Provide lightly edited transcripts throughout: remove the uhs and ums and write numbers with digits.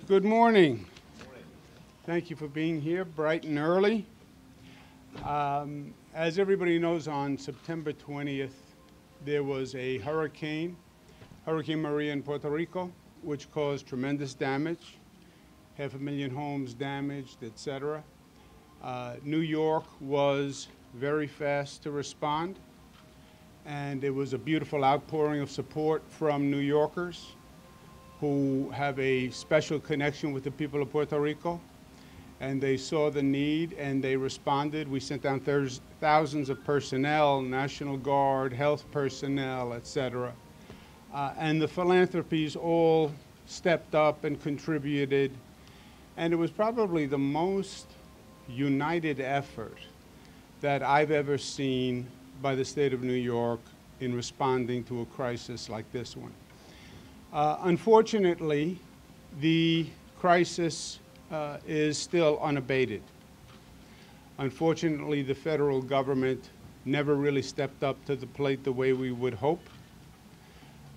Good morning. Thank you for being here bright and early. As everybody knows, on September 20th, there was a hurricane, Hurricane Maria in Puerto Rico, which caused tremendous damage, 500,000 homes damaged, etc. New York was very fast to respond, and it was a beautiful outpouring of support from New Yorkers who have a special connection with the people of Puerto Rico, and they saw the need and they responded. We sent down thousands of personnel, National Guard, health personnel, etc. And the philanthropies all stepped up and contributed, and it was probably the most united effort that I've ever seen by the state of New York in responding to a crisis like this one. Unfortunately, the crisis is still unabated. Unfortunately, the federal government never really stepped up to the plate the way we would hope.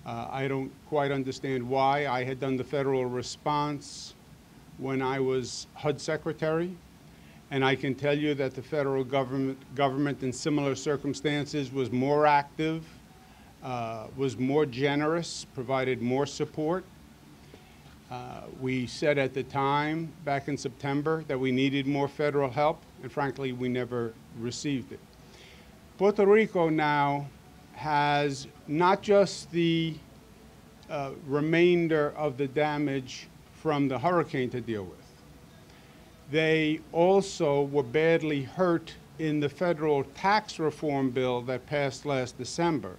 I don't quite understand why. I had done the federal response when I was HUD secretary, and I can tell you that the federal government in similar circumstances was more active, was more generous, provided more support. We said at the time, back in September, that we needed more federal help, and frankly, we never received it. Puerto Rico now has not just the remainder of the damage from the hurricane to deal with. They also were badly hurt in the federal tax reform bill that passed last December,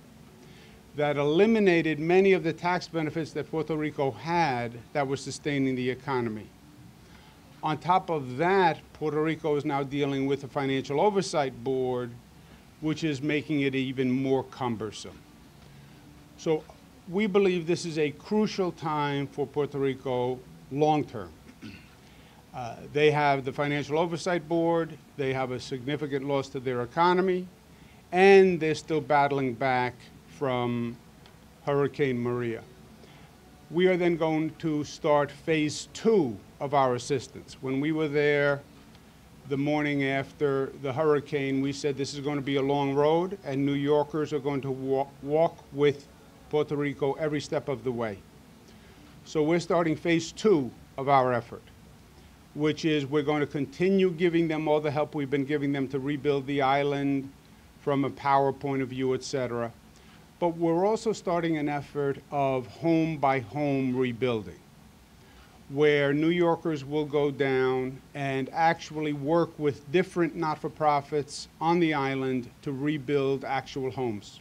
that eliminated many of the tax benefits that Puerto Rico had that were sustaining the economy. On top of that, Puerto Rico is now dealing with the Financial Oversight Board, which is making it even more cumbersome. So we believe this is a crucial time for Puerto Rico long term. They have the Financial Oversight Board, they have a significant loss to their economy, and they're still battling back from Hurricane Maria. We are then going to start phase 2 of our assistance. When we were there the morning after the hurricane, we said this is going to be a long road, and New Yorkers are going to walk with Puerto Rico every step of the way. So we're starting phase 2 of our effort, which is we're going to continue giving them all the help we've been giving them to rebuild the island from a power point of view, etc. But we're also starting an effort of home-by-home rebuilding, where New Yorkers will go down and actually work with different not-for-profits on the island to rebuild actual homes,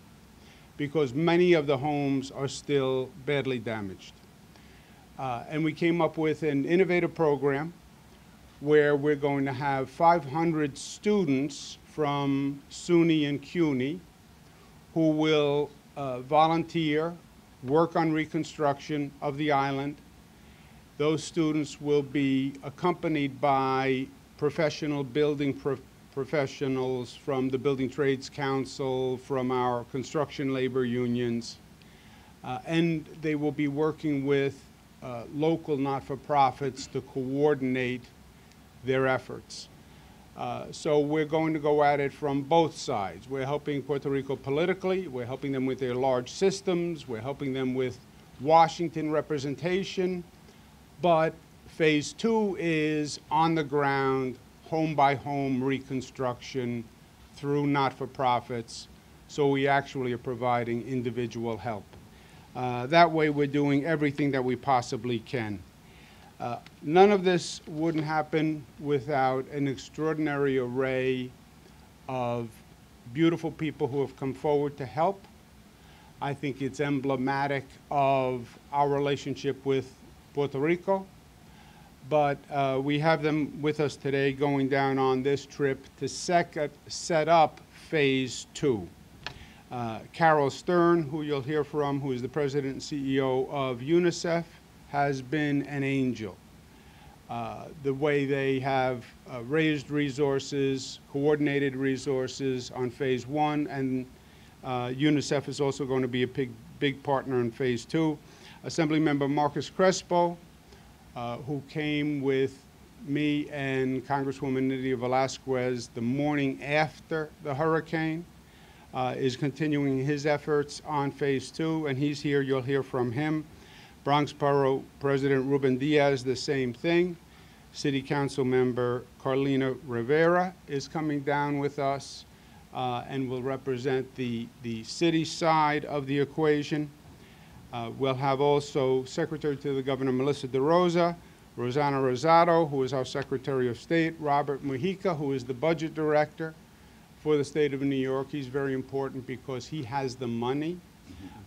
because many of the homes are still badly damaged. And we came up with an innovative program where we're going to have 500 students from SUNY and CUNY who will volunteer, work on reconstruction of the island. Those students will be accompanied by professional building professionals from the Building Trades Council, from our construction labor unions, and they will be working with local not-for-profits to coordinate their efforts. So we're going to go at it from both sides. We're helping Puerto Rico politically, we're helping them with their large systems, we're helping them with Washington representation, but phase 2 is on the ground, home-by-home reconstruction through not-for-profits, so we actually are providing individual help. That way we're doing everything that we possibly can. None of this wouldn't happen without an extraordinary array of beautiful people who have come forward to help. I think it's emblematic of our relationship with Puerto Rico, but we have them with us today going down on this trip to set up phase 2. Carol Stern, who you'll hear from, who is the president and CEO of UNICEF, has been an angel. The way they have raised resources, coordinated resources on phase 1, and UNICEF is also going to be a big partner in phase 2. Assemblymember Marcus Crespo, who came with me and Congresswoman Nydia Velázquez the morning after the hurricane, is continuing his efforts on phase 2, and he's here. You'll hear from him. Bronx Borough President Ruben Diaz, the same thing. City Council member Carlina Rivera is coming down with us and will represent the city side of the equation. We'll have also Secretary to the Governor Melissa DeRosa, Rosanna Rosado, who is our Secretary of State, Robert Mujica, who is the Budget Director for the state of New York. He's very important because he has the money.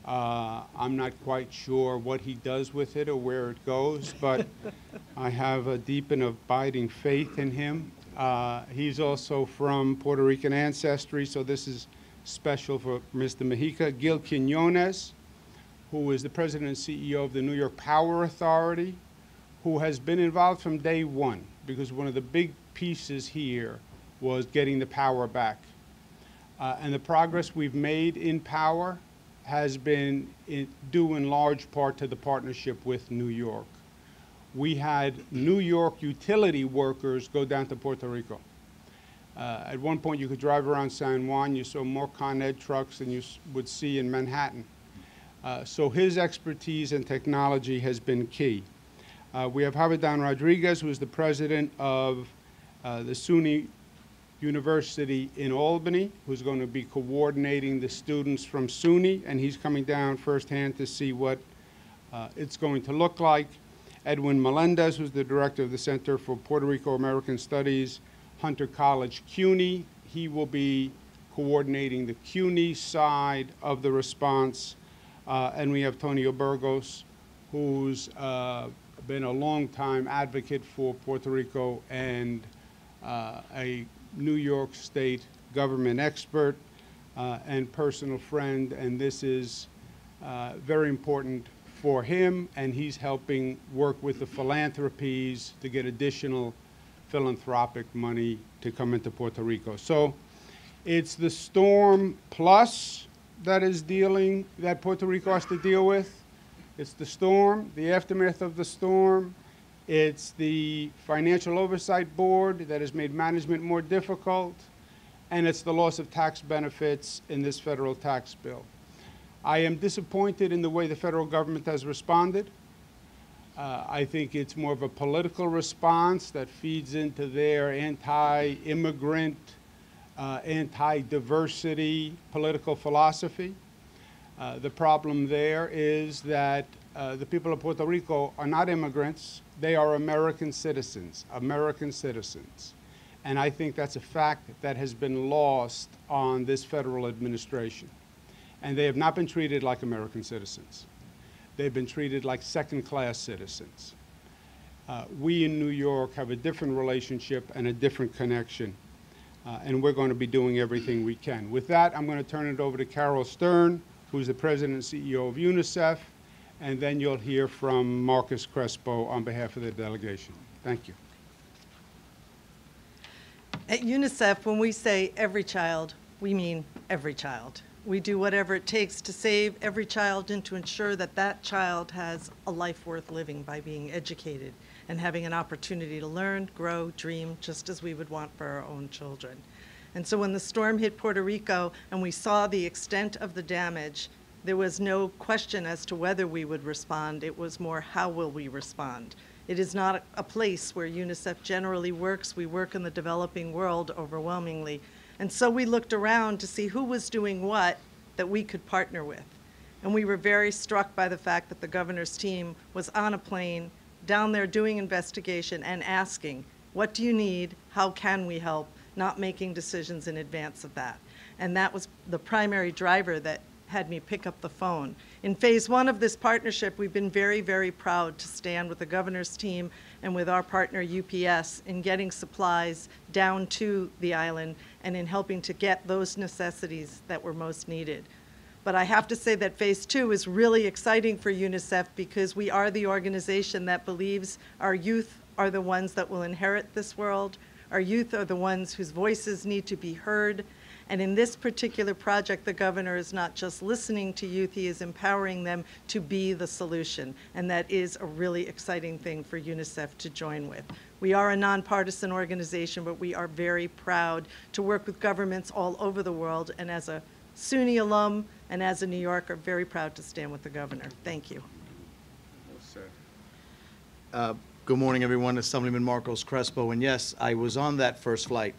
I'm not quite sure what he does with it or where it goes, but I have a deep and abiding faith in him. He's also from Puerto Rican ancestry, so this is special for Mr. Mujica. Gil Quinones, who is the President and CEO of the New York Power Authority, who has been involved from day one, because one of the big pieces here was getting the power back. And the progress we've made in power has been due in large part to the partnership with New York. We had New York utility workers go down to Puerto Rico. At one point, you could drive around San Juan, you saw more Con Ed trucks than you would see in Manhattan. So his expertise and technology has been key. We have Javidan Rodriguez, who is the president of the SUNY University in Albany, who's going to be coordinating the students from SUNY, and he's coming down firsthand to see what it's going to look like. Edwin Melendez, who's the director of the Center for Puerto Rico American Studies, Hunter College, CUNY. He will be coordinating the CUNY side of the response. And we have Tonio Burgos, who's been a long-time advocate for Puerto Rico and a New York State government expert and personal friend, and this is very important for him, and he's helping work with the philanthropies to get additional philanthropic money to come into Puerto Rico. So it's the storm plus that Puerto Rico has to deal with. It's the storm, the aftermath of the storm. It's the Financial Oversight Board that has made management more difficult, and it's the loss of tax benefits in this federal tax bill. I am disappointed in the way the federal government has responded. I think it's more of a political response that feeds into their anti-immigrant, anti-diversity political philosophy. The problem there is that the people of Puerto Rico are not immigrants. They are American citizens, And I think that's a fact that has been lost on this federal administration. And they have not been treated like American citizens. They've been treated like second-class citizens. We in New York have a different relationship and a different connection, and we're going to be doing everything we can. With that, I'm going to turn it over to Carol Stern, who's the President and CEO of UNICEF, and then you'll hear from Marcus Crespo on behalf of the delegation. Thank you. At UNICEF, when we say every child, we mean every child. We do whatever it takes to save every child and to ensure that that child has a life worth living by being educated and having an opportunity to learn, grow, dream, just as we would want for our own children. And so when the storm hit Puerto Rico and we saw the extent of the damage, there was no question as to whether we would respond. It was more, how will we respond? It is not a place where UNICEF generally works. We work in the developing world overwhelmingly. And so we looked around to see who was doing what that we could partner with. And we were very struck by the fact that the governor's team was on a plane down there doing investigation and asking, what do you need? How can we help? Not making decisions in advance of that. And that was the primary driver that had me pick up the phone. In phase 1 of this partnership, we've been very, very proud to stand with the governor's team and with our partner UPS in getting supplies down to the island and in helping to get those necessities that were most needed. But I have to say that phase 2 is really exciting for UNICEF because we are the organization that believes our youth are the ones that will inherit this world. Our youth are the ones whose voices need to be heard. And in this particular project, the governor is not just listening to youth, he is empowering them to be the solution. And that is a really exciting thing for UNICEF to join with. We are a nonpartisan organization, but we are very proud to work with governments all over the world. And as a SUNY alum and as a New Yorker, very proud to stand with the governor. Thank you. Good morning, everyone. Assemblyman Marcos Crespo. And yes, I was on that first flight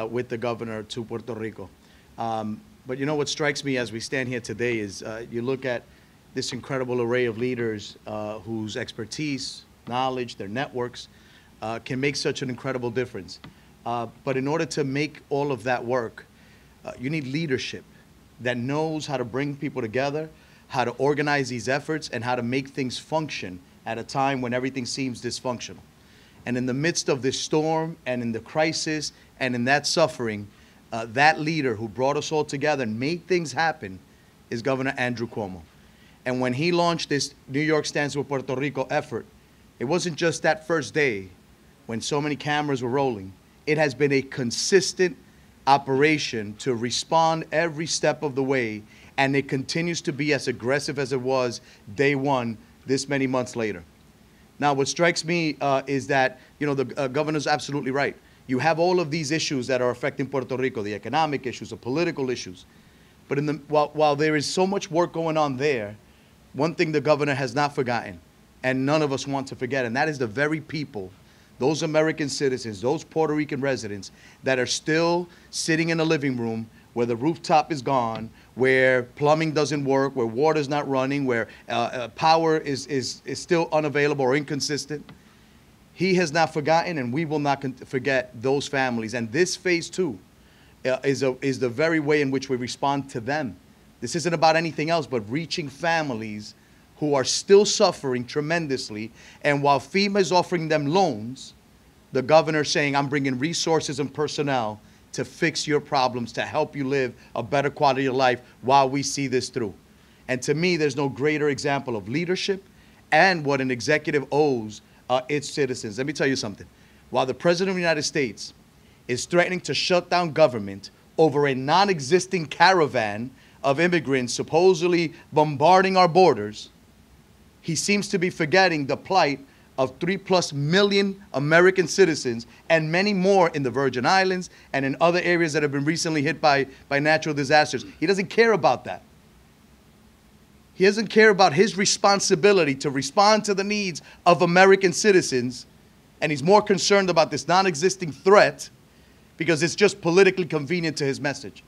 with the governor to Puerto Rico. But you know what strikes me as we stand here today is you look at this incredible array of leaders whose expertise, knowledge, their networks can make such an incredible difference. But in order to make all of that work, you need leadership that knows how to bring people together, how to organize these efforts, and how to make things function at a time when everything seems dysfunctional. And in the midst of this storm and in the crisis and in that suffering, that leader who brought us all together and made things happen is Governor Andrew Cuomo. And when he launched this New York Stands with Puerto Rico effort, it wasn't just that first day when so many cameras were rolling. It has been a consistent operation to respond every step of the way, and it continues to be as aggressive as it was day one this many months later. Now, what strikes me is that, you know, the governor's absolutely right. You have all of these issues that are affecting Puerto Rico, the economic issues, the political issues. But while there is so much work going on there, one thing the governor has not forgotten, and none of us want to forget, and that is the very people, those American citizens, those Puerto Rican residents that are still sitting in a living room where the rooftop is gone, where plumbing doesn't work, where water's not running, where power is still unavailable or inconsistent. He has not forgotten, and we will not forget those families. And this phase two is the very way in which we respond to them. This isn't about anything else but reaching families who are still suffering tremendously. And while FEMA is offering them loans, the governor's saying, I'm bringing resources and personnel to fix your problems, to help you live a better quality of life while we see this through. And to me, there's no greater example of leadership and what an executive owes its citizens. Let me tell you something. While the President of the United States is threatening to shut down government over a non-existing caravan of immigrants supposedly bombarding our borders, he seems to be forgetting the plight of 3+ million American citizens and many more in the Virgin Islands and in other areas that have been recently hit by natural disasters. He doesn't care about that. He doesn't care about his responsibility to respond to the needs of American citizens, and he's more concerned about this non-existing threat because it's just politically convenient to his message.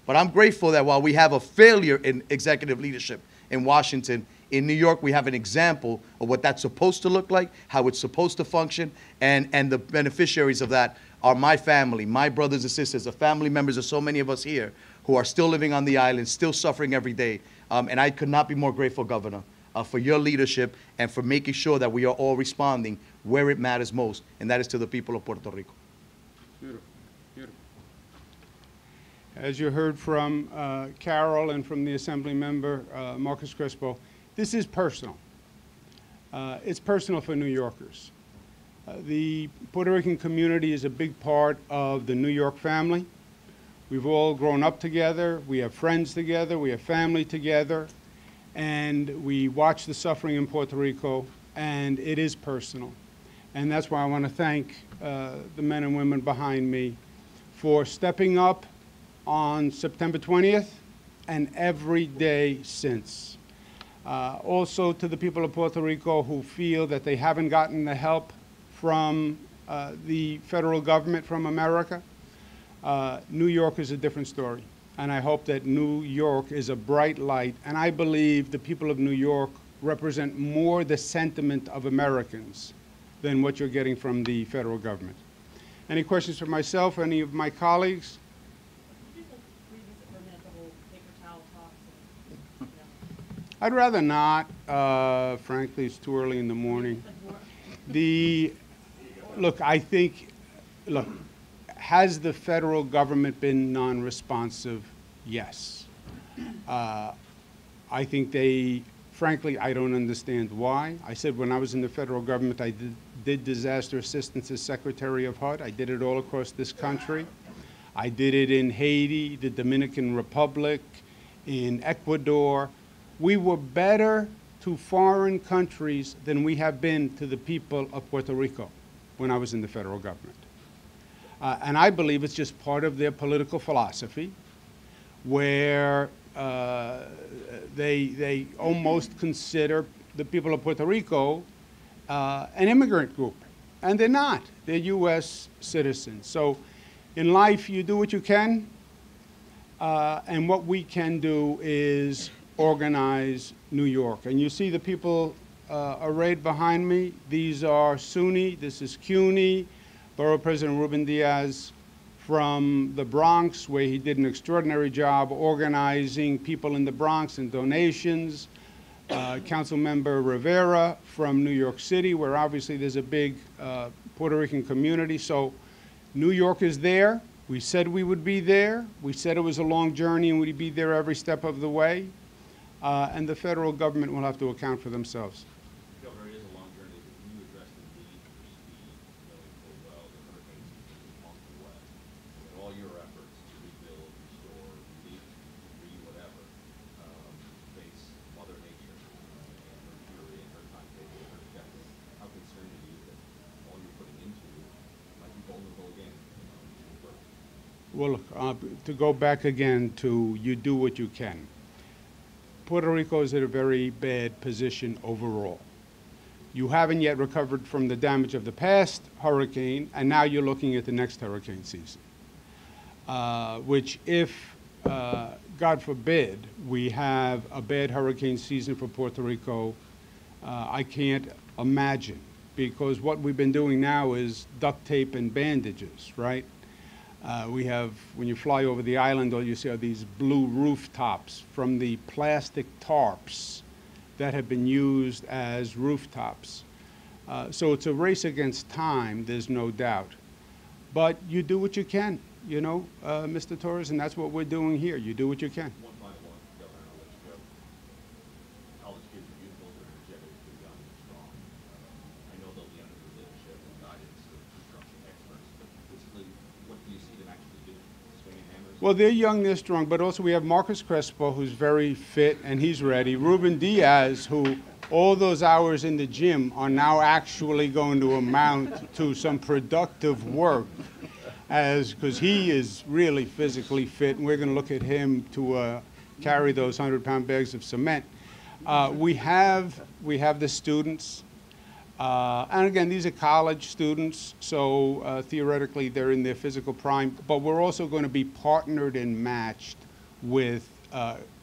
But I'm grateful that while we have a failure in executive leadership in Washington, in New York, we have an example of what that's supposed to look like, how it's supposed to function, and the beneficiaries of that are my family, my brothers and sisters, the family members of so many of us here who are still living on the island, still suffering every day. And I could not be more grateful, Governor, for your leadership and for making sure that we are all responding where it matters most, and that is to the people of Puerto Rico. Beautiful, beautiful. As you heard from Carol and from the Assembly member, Marcos Crespo, this is personal. It's personal for New Yorkers. The Puerto Rican community is a big part of the New York family. We've all grown up together. We have friends together. We have family together. And we watch the suffering in Puerto Rico, and it is personal. And that's why I want to thank the men and women behind me for stepping up on September 20th and every day since. Also to the people of Puerto Rico who feel that they haven't gotten the help from the federal government, from America, New York is a different story. And I hope that New York is a bright light. And I believe the people of New York represent more the sentiment of Americans than what you're getting from the federal government. Any questions for myself, any of my colleagues? I'd rather not. Frankly, it's too early in the morning. Look, I think, has the federal government been non-responsive? Yes. I think frankly, I don't understand why. I said when I was in the federal government, I did disaster assistance as Secretary of HUD. I did it all across this country. I did it in Haiti, the Dominican Republic, in Ecuador. We were better to foreign countries than we have been to the people of Puerto Rico when I was in the federal government. And I believe it's just part of their political philosophy, where they almost consider the people of Puerto Rico an immigrant group. And they're not. They're U.S. citizens. So in life, you do what you can. And what we can do is organize New York. And you see the people arrayed behind me. These are SUNY. This is CUNY. Borough President Ruben Diaz from the Bronx, where he did an extraordinary job organizing people in the Bronx and donations. Councilmember Rivera from New York City, where obviously there's a big Puerto Rican community. So New York is there. We said we would be there. We said it was a long journey and we'd be there every step of the way. And the federal government will have to account for themselves. Governor, it is a long journey. Can you address the need for speed, knowing full well that hurricane season is months away? And all your efforts to rebuild, restore, relief, whatever, face Mother Nature and her fury and her timetable and her schedule. How concerned are you that all you're putting into it might be vulnerable again? Well, look, to go back again to you do what you can. Puerto Rico is in a very bad position overall. You haven't yet recovered from the damage of the past hurricane, and now you're looking at the next hurricane season, which if, God forbid, we have a bad hurricane season for Puerto Rico, I can't imagine, because what we've been doing now is duct tape and bandages, right? We have, when you fly over the island, all you see are these blue rooftops from the plastic tarps that have been used as rooftops. So it's a race against time, there's no doubt. But you do what you can, you know, Mr. Torres, and that's what we're doing here. You do what you can. One final one, Governor, I'll let you go. College kids are beautiful, they're energetic, they're young and strong. I know they'll be under the leadership and guidance of construction experts, but basically, what do you see them actually doing? Swinging hammers? Well, they're young, they're strong, but also we have Marcus Crespo, who's very fit and he's ready. Ruben Diaz, who all those hours in the gym are now actually going to amount to some productive work, because he is really physically fit, and we're going to look at him to carry those 100-pound bags of cement. We have the students. And again, these are college students, so theoretically they're in their physical prime, but we're also going to be partnered and matched with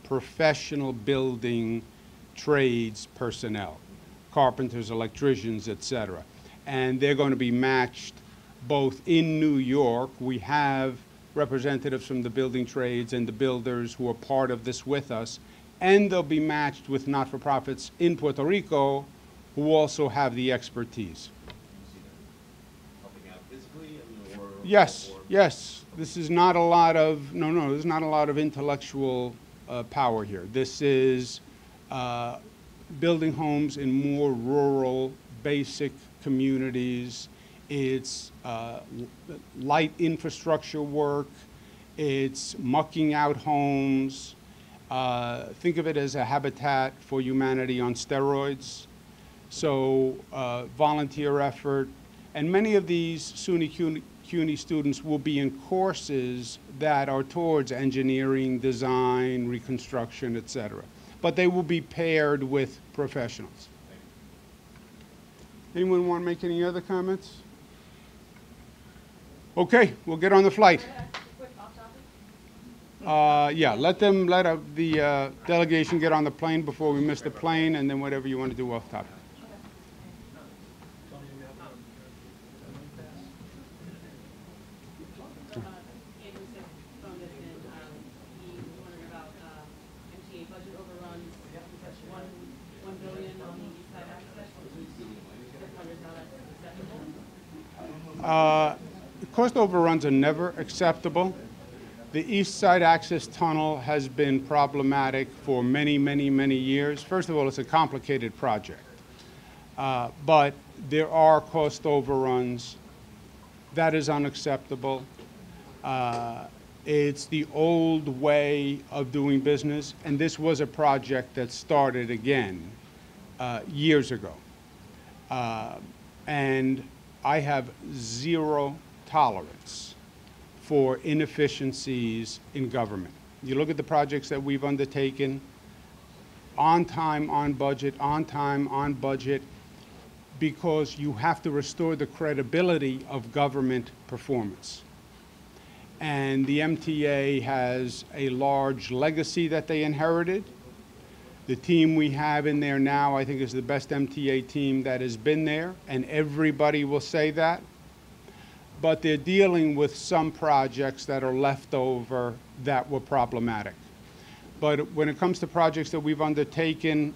professional building trades personnel, carpenters, electricians, et cetera. And they're going to be matched both in New York. We have representatives from the building trades and the builders who are part of this with us, and they'll be matched with not-for-profits in Puerto Rico who also have the expertise. Helping out physically or Yes, yes. This is not a lot of, no, there's not a lot of intellectual power here. This is building homes in more rural, basic communities. It's light infrastructure work. It's mucking out homes. Think of it as a Habitat for Humanity on steroids. So volunteer effort. And many of these SUNY CUNY students will be in courses that are towards engineering, design, reconstruction, et cetera. But they will be paired with professionals. Anyone want to make any other comments? Okay, we'll get on the flight. Yeah, let the delegation get on the plane before we miss the plane, and then whatever you want to do off topic. Cost overruns are never acceptable. The East Side Access Tunnel has been problematic for many, many, many years. First of all, it's a complicated project. But there are cost overruns. That is unacceptable. It's the old way of doing business, and this was a project that started again years ago. And I have zero tolerance for inefficiencies in government. You look at the projects that we've undertaken, on time, on budget, on time, on budget, because you have to restore the credibility of government performance. And the MTA has a large legacy that they inherited. The team we have in there now, I think, is the best MTA team that has been there, and everybody will say that. But they're dealing with some projects that are left over that were problematic. But when it comes to projects that we've undertaken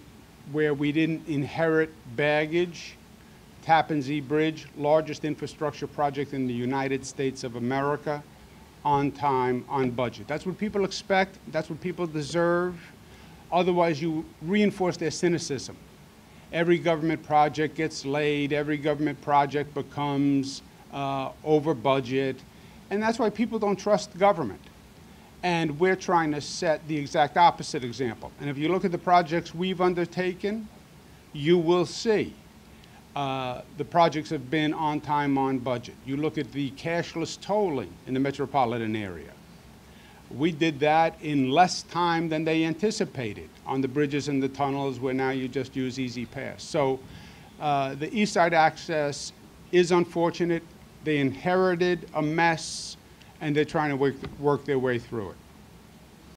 where we didn't inherit baggage, Tappan Zee Bridge, largest infrastructure project in the United States of America, on time, on budget. That's what people expect. That's what people deserve. Otherwise, you reinforce their cynicism. Every government project gets laid. Every government project becomes over budget. And that's why people don't trust government. And we're trying to set the exact opposite example. And if you look at the projects we've undertaken, you will see the projects have been on time, on budget. You look at the cashless tolling in the metropolitan area. We did that in less time than they anticipated on the bridges and the tunnels, where now you just use Easy Pass. So the East Side Access is unfortunate. They inherited a mess, and they're trying to work their way through it.